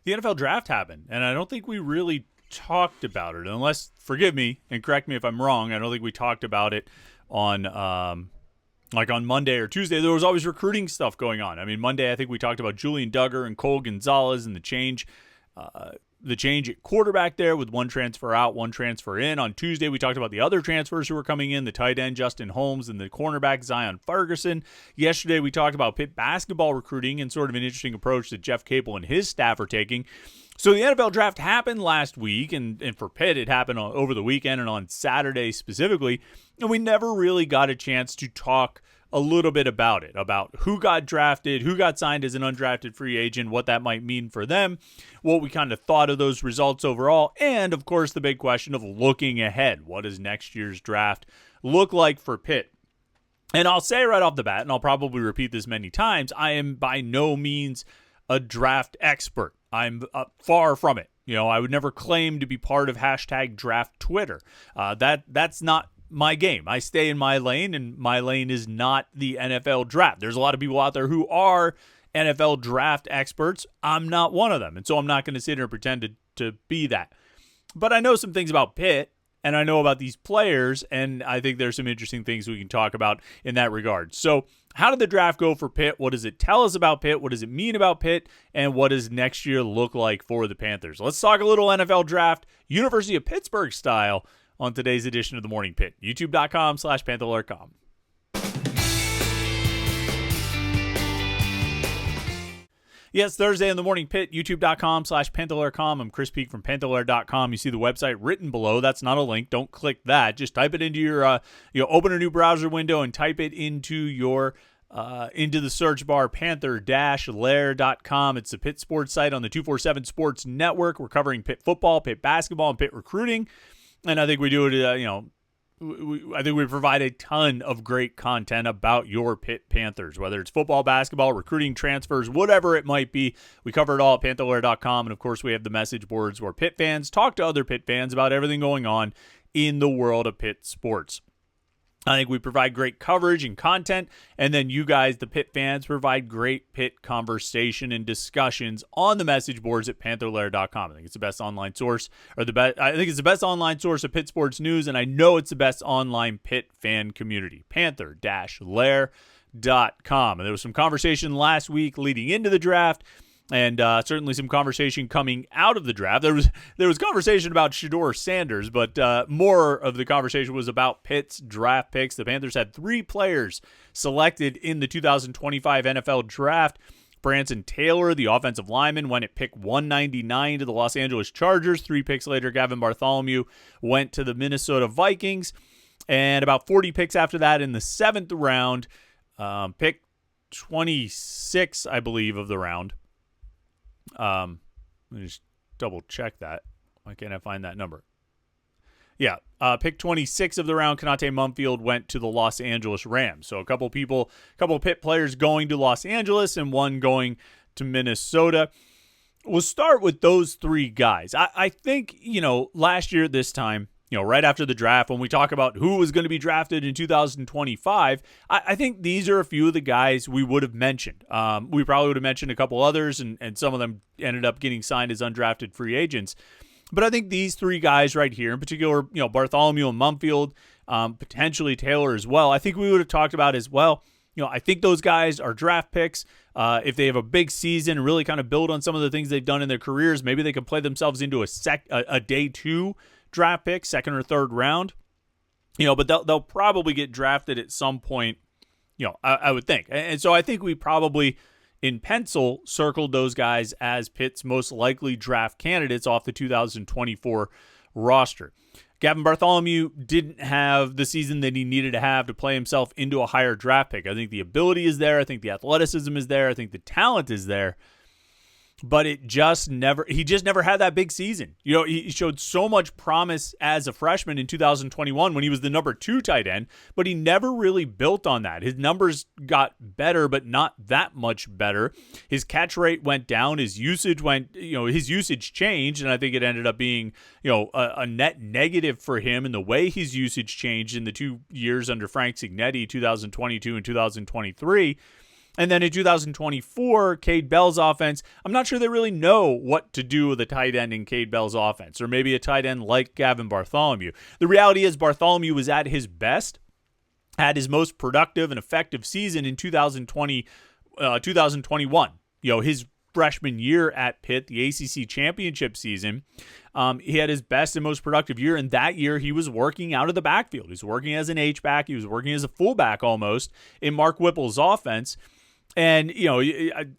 the NFL draft happened, and I don't think we really talked about it, unless, forgive me and correct me if I'm wrong, I don't think we talked about it on like on Monday or Tuesday. There was always recruiting stuff going on. I mean, Monday I think we talked about Julian Duggar and Cole Gonzalez and the change at quarterback there with one transfer out, one transfer in. On Tuesday, we talked about the other transfers who were coming in, the tight end Justin Holmes and the cornerback Zion Ferguson. Yesterday, we talked about Pitt basketball recruiting and sort of an interesting approach that Jeff Capel and his staff are taking. So the NFL draft happened last week, and for Pitt, it happened over the weekend and on Saturday specifically, and we never really got a chance to talk a little bit about it, about who got drafted, who got signed as an undrafted free agent, what that might mean for them, what we kind of thought of those results overall, and, of course, the big question of looking ahead. What does next year's draft look like for Pitt? And I'll say right off the bat, and I'll probably repeat this many times, I am by no means a draft expert. I'm far from it. I would never claim to be part of hashtag draft Twitter. That's not my game. I stay in my lane, and my lane is not the NFL draft. There's a lot of people out there who are NFL draft experts. I'm not one of them, and so I'm not going to sit here and pretend to be that. But I know some things about Pitt, and I know about these players, and I think there's some interesting things we can talk about in that regard. So how did the draft go for Pitt? What does it tell us about Pitt? What does it mean about Pitt? And what does next year look like for the Panthers? Let's talk a little NFL draft, University of Pittsburgh style, on today's edition of the Morning Pitt. YouTube.com/Panther-Lair.com. Yes, Thursday in the Morning Pit, YouTube.com/Panther-Lair.com. I'm Chris Peak from Panther-Lair.com. You see the website written below. That's not a link. Don't click that. Just type it into your, open a new browser window and type it into your, into the search bar, Panther-Lair.com. It's the Pitt sports site on the 247 Sports Network. We're covering Pitt football, Pitt basketball, and Pitt recruiting. And I think we do it, I think we provide a ton of great content about your Pitt Panthers, whether it's football, basketball, recruiting, transfers, whatever it might be. We cover it all at Panther-Lair.com. And, of course, we have the message boards where Pitt fans talk to other Pitt fans about everything going on in the world of Pitt sports. I think we provide great coverage and content, and then you guys, the Pitt fans, provide great Pitt conversation and discussions on the message boards at Panther-Lair.com. I think it's the best online source, I think it's the best online source of Pitt sports news, and I know it's the best online Pitt fan community. Panther-Lair.com. And there was some conversation last week leading into the draft, and certainly some conversation coming out of the draft. There was conversation about Shedeur Sanders, but more of the conversation was about Pitt's draft picks. The Panthers had 3 players selected in the 2025 NFL draft. Branson Taylor, the offensive lineman, went at pick 199 to the Los Angeles Chargers. 3 picks later, Gavin Bartholomew went to the Minnesota Vikings. And about 40 picks after that in the 7th round, pick 26, I believe, of the round. Let me just double check that. Why can't I find that number? Yeah, pick 26 of the round, Konate Mumfield went to the Los Angeles Rams. So a couple Pitt players going to Los Angeles and one going to Minnesota. We'll start with those 3 guys. I think, last year at this time, right after the draft, when we talk about who was going to be drafted in 2025, I think these are a few of the guys we would have mentioned. We probably would have mentioned a couple others, and some of them ended up getting signed as undrafted free agents. But I think these 3 guys right here, in particular, Bartholomew and Mumfield, potentially Taylor as well, I think we would have talked about as well. I think those guys are draft picks. If they have a big season and really kind of build on some of the things they've done in their careers, maybe they can play themselves into a day 2 draft pick, 2nd or 3rd round, but they'll probably get drafted at some point, I would think. And so I think we probably in pencil circled those guys as Pitt's most likely draft candidates off the 2024 roster. Gavin Bartholomew didn't have the season that he needed to have to play himself into a higher draft pick. I think the ability is there. I think the athleticism is there. I think the talent is there. But he just never had that big season. He showed so much promise as a freshman in 2021 when he was the number 2 tight end, but he never really built on that. His numbers got better, but not that much better. His catch rate went down. His usage changed, and I think it ended up being, a net negative for him in the way his usage changed in the 2 years under Frank Cignetti, 2022 and 2023. And then in 2024, Cade Bell's offense, I'm not sure they really know what to do with a tight end in Cade Bell's offense, or maybe a tight end like Gavin Bartholomew. The reality is Bartholomew was at his best, had his most productive and effective season in 2021. His freshman year at Pitt, the ACC championship season, he had his best and most productive year. And that year, he was working out of the backfield. He was working as an H-back. He was working as a fullback almost in Mark Whipple's offense. And,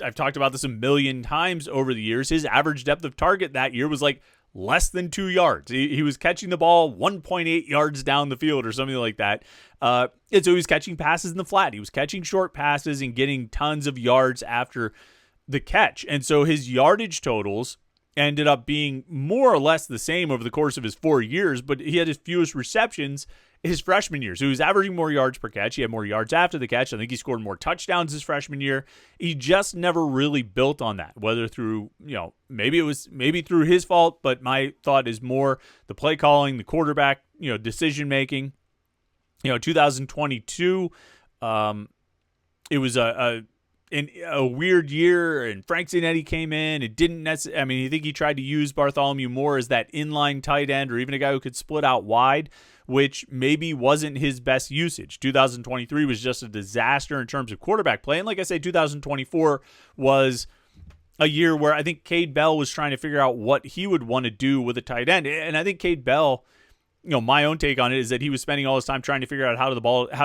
I've talked about this a million times over the years. His average depth of target that year was like less than 2 yards. He was catching the ball 1.8 yards down the field or something like that. And so he was catching passes in the flat. He was catching short passes and getting tons of yards after the catch. And so his yardage totals ended up being more or less the same over the course of his 4 years, but he had his fewest receptions his freshman year. So he was averaging more yards per catch. He had more yards after the catch. I think he scored more touchdowns his freshman year. He just never really built on that, whether through, maybe through his fault, but my thought is more the play calling, the quarterback, decision making. 2022, it was a weird year, and Frank Zanetti came in. It didn't necessarily, I think he tried to use Bartholomew more as that inline tight end or even a guy who could split out wide, which maybe wasn't his best usage. 2023 was just a disaster in terms of quarterback play. And like I say, 2024 was a year where I think Cade Bell was trying to figure out what he would want to do with a tight end. And I think Cade Bell, my own take on it is that he was spending all his time trying to figure out how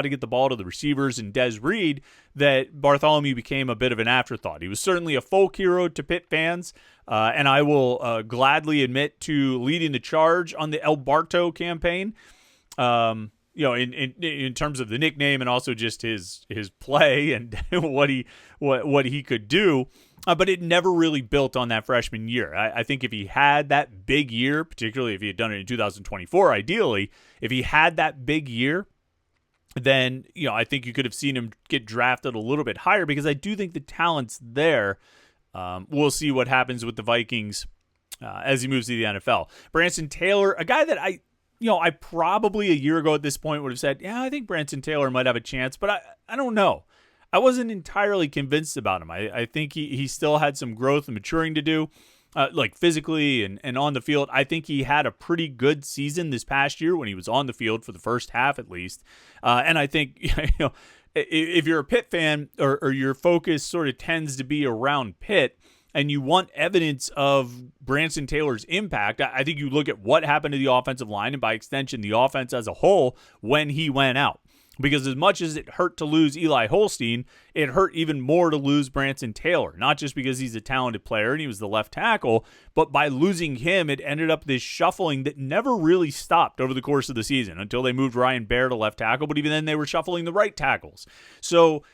to get the ball to the receivers and Des Reed, that Bartholomew became a bit of an afterthought. He was certainly a folk hero to Pitt fans, and I will gladly admit to leading the charge on the El Barto campaign. In terms of the nickname and also just his play and what he could do. But it never really built on that freshman year. I think if he had that big year, particularly if he had done it in 2024, ideally, if he had that big year, then, I think you could have seen him get drafted a little bit higher, because I do think the talent's there. We'll see what happens with the Vikings as he moves to the NFL. Branson Taylor, a guy that I probably a year ago at this point would have said, I think Branson Taylor might have a chance, but I don't know. I wasn't entirely convinced about him. I think he still had some growth and maturing to do, like physically and on the field. I think he had a pretty good season this past year when he was on the field for the first half at least. And I think, if you're a Pitt fan or your focus sort of tends to be around Pitt, and you want evidence of Branson Taylor's impact, I think you look at what happened to the offensive line and by extension the offense as a whole when he went out. Because as much as it hurt to lose Eli Holstein, it hurt even more to lose Branson Taylor. Not just because he's a talented player and he was the left tackle, but by losing him, it ended up this shuffling that never really stopped over the course of the season until they moved Ryan Baer to left tackle, but even then they were shuffling the right tackles. So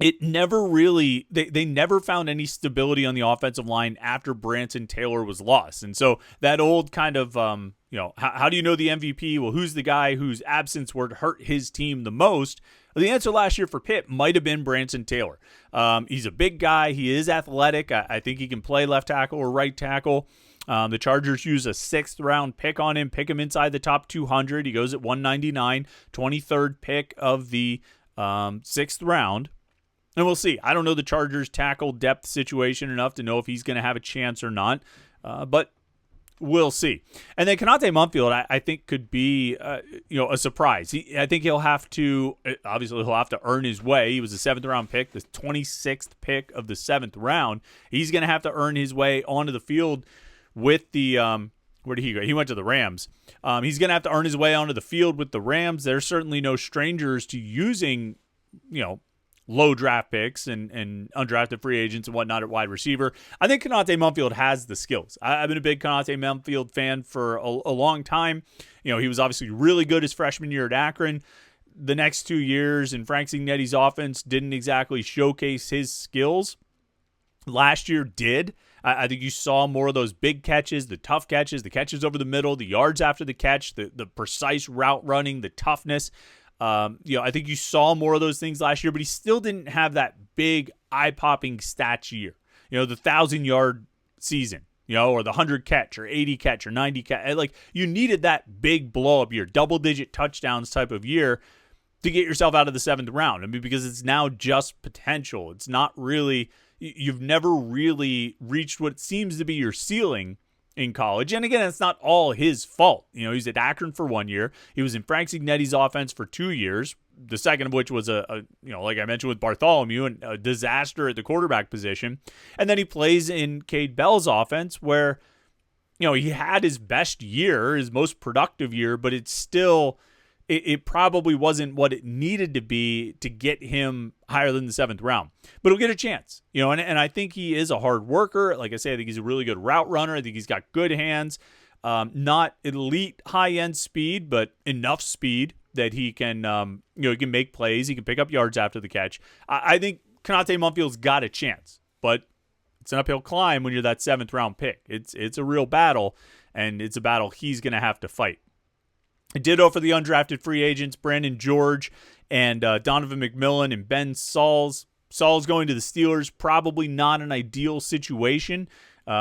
it never really, they never found any stability on the offensive line after Branson Taylor was lost. And so that old kind of, how do you know the MVP? Well, who's the guy whose absence would hurt his team the most? Well, the answer last year for Pitt might have been Branson Taylor. He's a big guy. He is athletic. I think he can play left tackle or right tackle. The Chargers use a 6th round pick on him, pick him inside the top 200. He goes at 199, 23rd pick of the 6th round. And we'll see. I don't know the Chargers' tackle depth situation enough to know if he's going to have a chance or not, but we'll see. And then Konate Mumfield, I think, could be a surprise. I think he'll have to earn his way. He was a 7th round pick, the 26th pick of the 7th round. He's going to have to earn his way onto the field with the where did he go? He went to the Rams. He's going to have to earn his way onto the field with the Rams. They're certainly no strangers to using low draft picks and undrafted free agents and whatnot at wide receiver. I think Konate Mumfield has the skills. I've been a big Konate Mumfield fan for a long time. He was obviously really good his freshman year at Akron. The next 2 years in Frank Zagnetti's offense didn't exactly showcase his skills. Last year did. I think you saw more of those big catches, the tough catches, the catches over the middle, the yards after the catch, the precise route running, the toughness. I think you saw more of those things last year, but he still didn't have that big eye-popping stats year. The 1,000-yard season, or the 100 catch or 80 catch or 90 catch. Like, you needed that big blow-up year, double-digit touchdowns type of year. to get yourself out of the 7th round. I mean, because it's now just potential. It's not really, you've never really reached what seems to be your ceiling in college. And again, it's not all his fault. He's at Akron for 1 year. He was in Frank Cignetti's offense for 2 years, the second of which was like I mentioned with Bartholomew, and a disaster at the quarterback position. And then he plays in Cade Bell's offense where, he had his best year, his most productive year, but it's still, it probably wasn't what it needed to be to get him higher than the 7th round. But he'll get a chance, and I think he is a hard worker. Like I say, I think he's a really good route runner. I think he's got good hands, not elite high-end speed, but enough speed that he can, he can make plays. He can pick up yards after the catch. I think Konate Munfield's got a chance, but it's an uphill climb when you're that 7th round pick. It's a real battle, and it's a battle he's going to have to fight. Ditto for the undrafted free agents, Brandon George and Donovan McMillan and Ben Sauls. Sauls going to the Steelers, probably not an ideal situation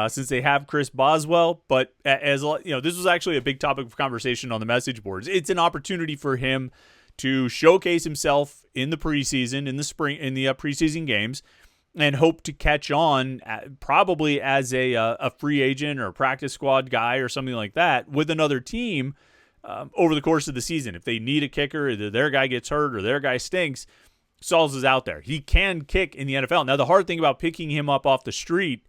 since they have Chris Boswell. But as this was actually a big topic of conversation on the message boards. It's an opportunity for him to showcase himself in the preseason, in the spring, in the preseason games, and hope to catch on probably as a free agent or a practice squad guy or something like that with another team over the course of the season. If they need a kicker, either their guy gets hurt or their guy stinks, Sauls is out there. He can kick in the NFL. Now, the hard thing about picking him up off the street,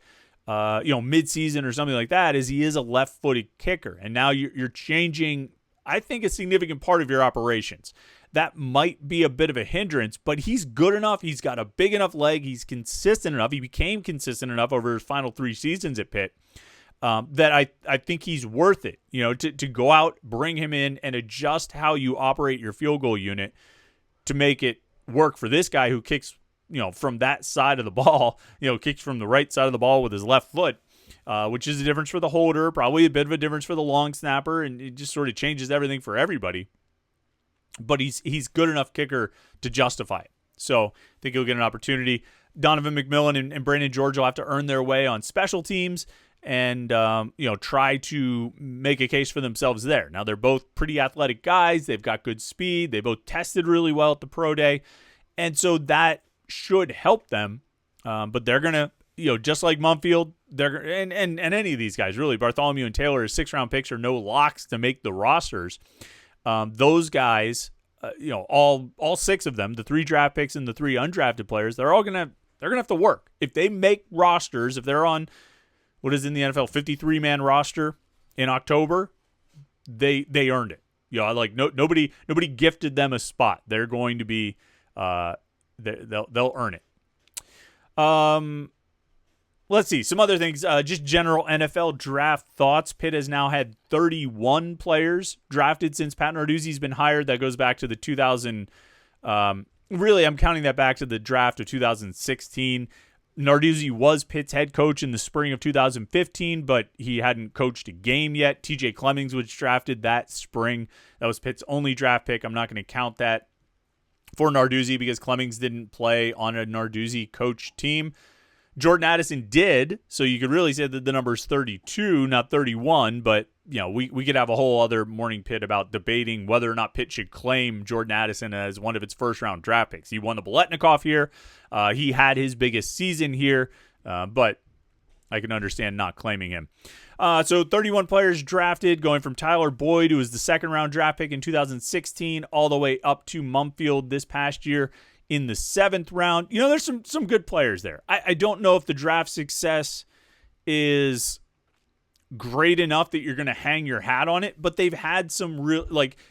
mid-season or something like that, is he is a left-footed kicker. And now you're changing, I think, a significant part of your operations. That might be a bit of a hindrance, but he's good enough. He's got a big enough leg. He's consistent enough. He became consistent enough over his final 3 seasons at Pitt that I think he's worth it, to go out, bring him in, and adjust how you operate your field goal unit to make it work for this guy who kicks, from that side of the ball, kicks from the right side of the ball with his left foot, which is a difference for the holder, probably a bit of a difference for the long snapper, and it just sort of changes everything for everybody. But he's good enough kicker to justify it. So I think he'll get an opportunity. Donovan McMillan and Brandon George will have to earn their way on special teams and try to make a case for themselves there. Now, they're both pretty athletic guys. They've got good speed. They both tested really well at the pro day. And so that should help them. But they're going to, just like Munfield, and any of these guys, really, Bartholomew and Taylor as 6th-round picks are no locks to make the rosters. Those guys, all 6 of them, the 3 draft picks and the 3 undrafted players, they're going to have to work. If they make rosters, if they're on what is in the NFL 53-man roster in October, they earned it. Nobody gifted them a spot. They're going to be they'll earn it. Let's see some other things. Just general NFL draft thoughts. Pitt has now had 31 players drafted since Pat Narduzzi's been hired. That goes back to the 2000. Really, I'm counting that back to the draft of 2016. Narduzzi was Pitt's head coach in the spring of 2015, but he hadn't coached a game yet. TJ Clemmings was drafted that spring. That was Pitt's only draft pick. I'm not going to count that for Narduzzi because Clemmings didn't play on a Narduzzi coach team. Jordan Addison did, so you could really say that the number is 32, not 31, but we could have a whole other Morning Pitt about debating whether or not Pitt should claim Jordan Addison as one of its first-round draft picks. He won the Biletnikoff here. He had his biggest season here, but I can understand not claiming him. So 31 players drafted, going from Tyler Boyd, who was the 2nd-round draft pick in 2016, all the way up to Munfield this past year in the 7th round. There's some good players there. I don't know if the draft success is great enough that you're going to hang your hat on it, but they've had some real,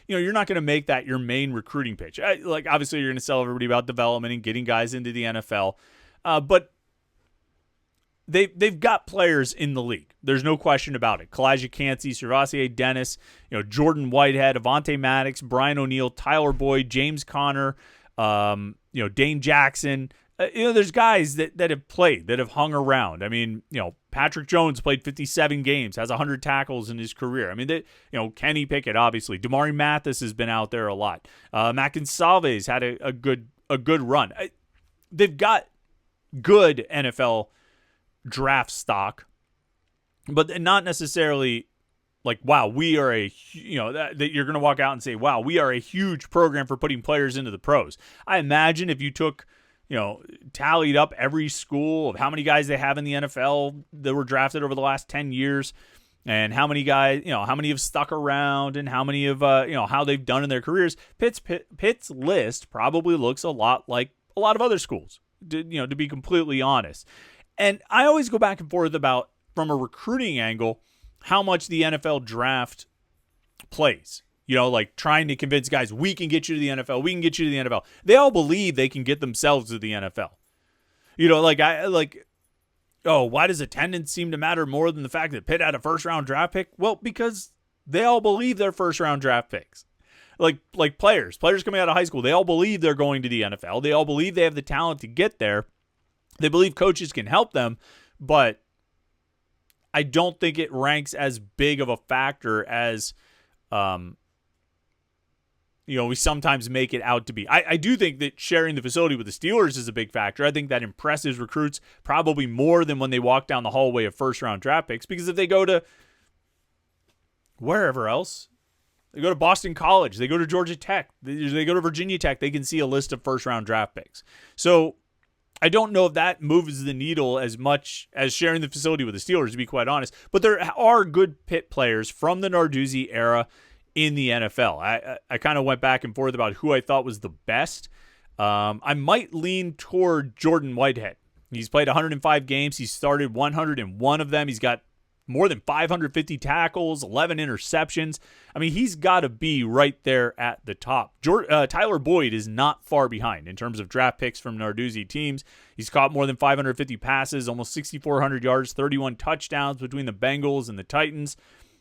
you're not going to make that your main recruiting pitch. Obviously, you're going to tell everybody about development and getting guys into the NFL, but they've got players in the league. There's no question about it. Kalijah Cansey, Servassier Dennis, Jordan Whitehead, Avonte Maddox, Brian O'Neill, Tyler Boyd, James Conner, Dane Jackson. There's guys that have played, that have hung around. I mean, Patrick Jones played 57 games, has 100 tackles in his career. I mean, Kenny Pickett, obviously. Damari Mathis has been out there a lot. Mac Salve's had a good run. They've got good NFL draft stock, but not necessarily like, wow, we are that you're going to walk out and say, wow, we are a huge program for putting players into the pros. I imagine if you took, tallied up every school of how many guys they have in the NFL that were drafted over the last 10 years and how many guys, how many have stuck around and how many of, how they've done in their careers, Pitt's list probably looks a lot like a lot of other schools, to be completely honest. And I always go back and forth about, from a recruiting angle, how much the NFL draft plays. Like trying to convince guys, we can get you to the NFL. We can get you to the NFL. They all believe they can get themselves to the NFL. Why does attendance seem to matter more than the fact that Pitt had a first-round draft pick? Well, because they all believe they're first-round draft picks. Like players coming out of high school, they all believe they're going to the NFL. They all believe they have the talent to get there. They believe coaches can help them, but I don't think it ranks as big of a factor as we sometimes make it out to be. I do think that sharing the facility with the Steelers is a big factor. I think that impresses recruits probably more than when they walk down the hallway of first-round draft picks, because if they go to wherever else, they go to Boston College, they go to Georgia Tech, they go to Virginia Tech, they can see a list of first-round draft picks. So I don't know if that moves the needle as much as sharing the facility with the Steelers, to be quite honest. But there are good Pitt players from the Narduzzi era in the NFL. I kind of went back and forth about who I thought was the best. I might lean toward Jordan Whitehead. He's played 105 games. He's started 101 of them. He's got more than 550 tackles, 11 interceptions. I mean, he's got to be right there at the top. Tyler Boyd is not far behind in terms of draft picks from Narduzzi teams. He's caught more than 550 passes, almost 6,400 yards, 31 touchdowns between the Bengals and the Titans.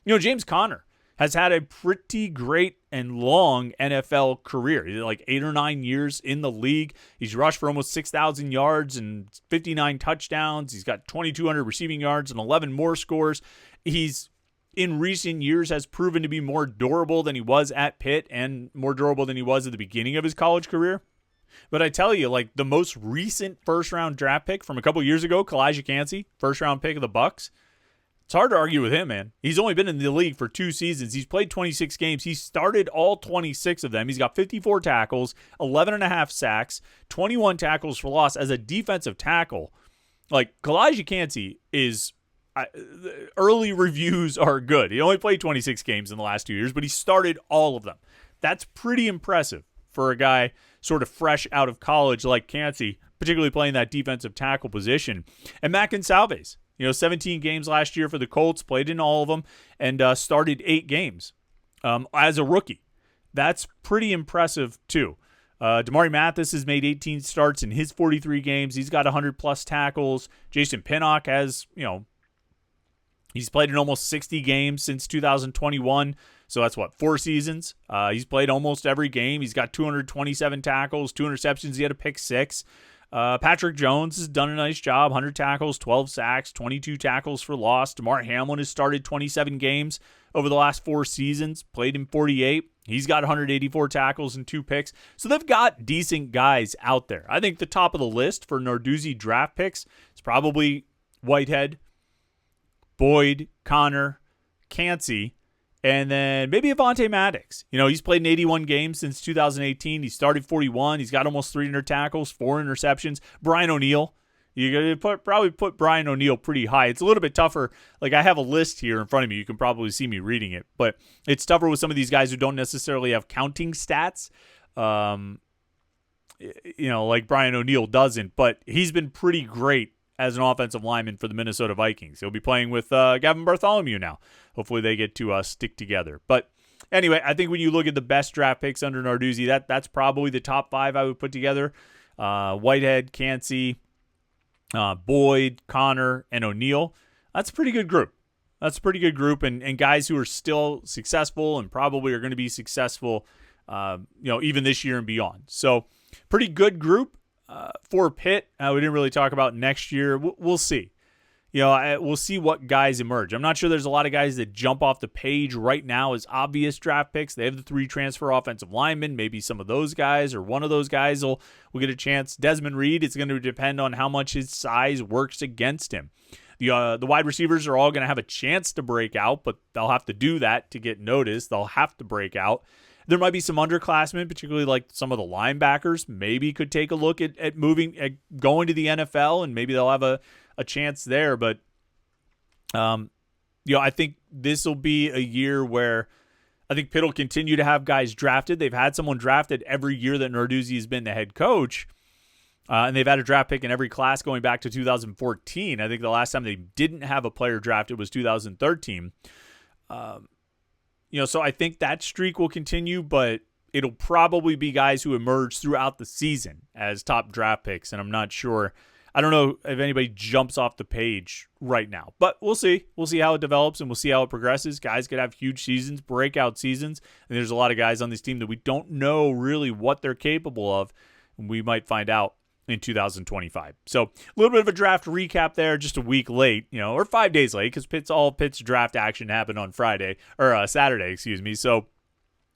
James Conner has had a pretty great and long NFL career. He's like 8 or 9 years in the league. He's rushed for almost 6,000 yards and 59 touchdowns. He's got 2,200 receiving yards and 11 more scores. He's, in recent years, has proven to be more durable than he was at Pitt and more durable than he was at the beginning of his college career. But I tell you, like, the most recent first-round draft pick from a couple years ago, Kalijah Kancey, first-round pick of the Bucs, it's hard to argue with him, man. He's only been in the league for 2 seasons. He's played 26 games. He started all 26 of them. He's got 54 tackles, 11.5 sacks, 21 tackles for loss as a defensive tackle. Like, Kalijah Kancey is early reviews are good. He only played 26 games in the last 2 years, but he started all of them. That's pretty impressive for a guy sort of fresh out of college like Kancey, particularly playing that defensive tackle position. And Matt Gonsalves, 17 games last year for the Colts, played in all of them, and started 8 games as a rookie. That's pretty impressive, too. Damari Mathis has made 18 starts in his 43 games. He's got 100-plus tackles. Jason Pinnock has, he's played in almost 60 games since 2021. So that's 4 seasons. He's played almost every game. He's got 227 tackles, 2 interceptions. He had a pick 6. Patrick Jones has done a nice job, 100 tackles, 12 sacks, 22 tackles for loss. DeMar Hamlin has started 27 games over the last 4 seasons, played in 48. He's got 184 tackles and 2 picks. So they've got decent guys out there. I think the top of the list for Narduzzi draft picks is probably Whitehead, Boyd, Conner, Kancey, and then maybe Avonte Maddox. He's played in 81 games since 2018. He started 41. He's got almost 300 tackles, 4 interceptions. Brian O'Neill. You could probably put Brian O'Neill pretty high. It's a little bit tougher. Like, I have a list here in front of me. You can probably see me reading it. But it's tougher with some of these guys who don't necessarily have counting stats. Like Brian O'Neill doesn't. But he's been pretty great as an offensive lineman for the Minnesota Vikings. He'll be playing with Gavin Bartholomew now. Hopefully they get to stick together. But anyway, I think when you look at the best draft picks under Narduzzi, that's probably the top 5 I would put together. Whitehead, Kancey, Boyd, Conner, and O'Neill. That's a pretty good group. And guys who are still successful and probably are going to be successful, even this year and beyond. So pretty good group. For Pitt, we didn't really talk about next year. We'll see. We'll see what guys emerge. I'm not sure there's a lot of guys that jump off the page right now as obvious draft picks. They have the 3 transfer offensive linemen. Maybe some of those guys or one of those guys will get a chance. Desmond Reed, it's going to depend on how much his size works against him. The wide receivers are all going to have a chance to break out, but they'll have to do that to get noticed. They'll have to break out. There might be some underclassmen, particularly like some of the linebackers, maybe could take a look at going to the NFL, and maybe they'll have a chance there. But, I think this will be a year where I think Pitt will continue to have guys drafted. They've had someone drafted every year that Narduzzi has been the head coach, and they've had a draft pick in every class going back to 2014. I think the last time they didn't have a player drafted was 2013. So I think that streak will continue, but it'll probably be guys who emerge throughout the season as top draft picks, and I'm not sure. I don't know if anybody jumps off the page right now, but we'll see. We'll see how it develops, and we'll see how it progresses. Guys could have huge seasons, breakout seasons, and there's a lot of guys on this team that we don't know really what they're capable of, and we might find out in 2025. So a little bit of a draft recap there, just a week late, or 5 days late, because Pitt's draft action happened on Saturday, So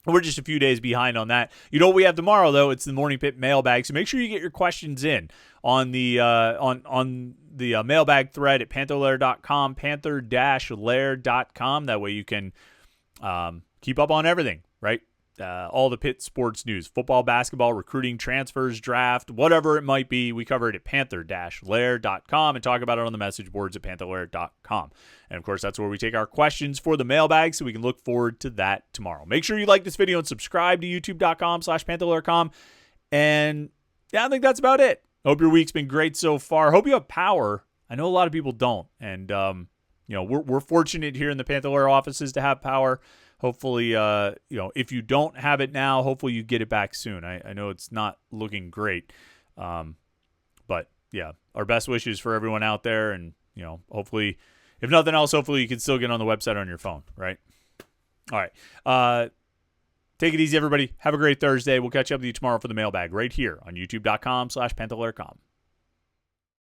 we're just a few days behind on that. You know what we have tomorrow, though? It's the Morning Pitt mailbag. So make sure you get your questions in on the mailbag thread at Panther-Lair.com, Panther-Lair.com. That way you can keep up on everything, right? All the Pitt sports news, football, basketball, recruiting, transfers, draft, whatever it might be. We cover it at Panther-Lair.com and talk about it on the message boards at Panther-Lair.com. And, of course, that's where we take our questions for the mailbag, so we can look forward to that tomorrow. Make sure you like this video and subscribe to youtube.com/Panther-Lair.com. And, I think that's about it. Hope your week's been great so far. Hope you have power. I know a lot of people don't. And, we're fortunate here in the Panther-Lair offices to have power. Hopefully, if you don't have it now, hopefully you get it back soon. I know it's not looking great. But, yeah, our best wishes for everyone out there. And, hopefully, if nothing else, hopefully you can still get on the website on your phone, right? All right. Take it easy, everybody. Have a great Thursday. We'll catch up with you tomorrow for the mailbag right here on youtube.com/Panther-Lair.com.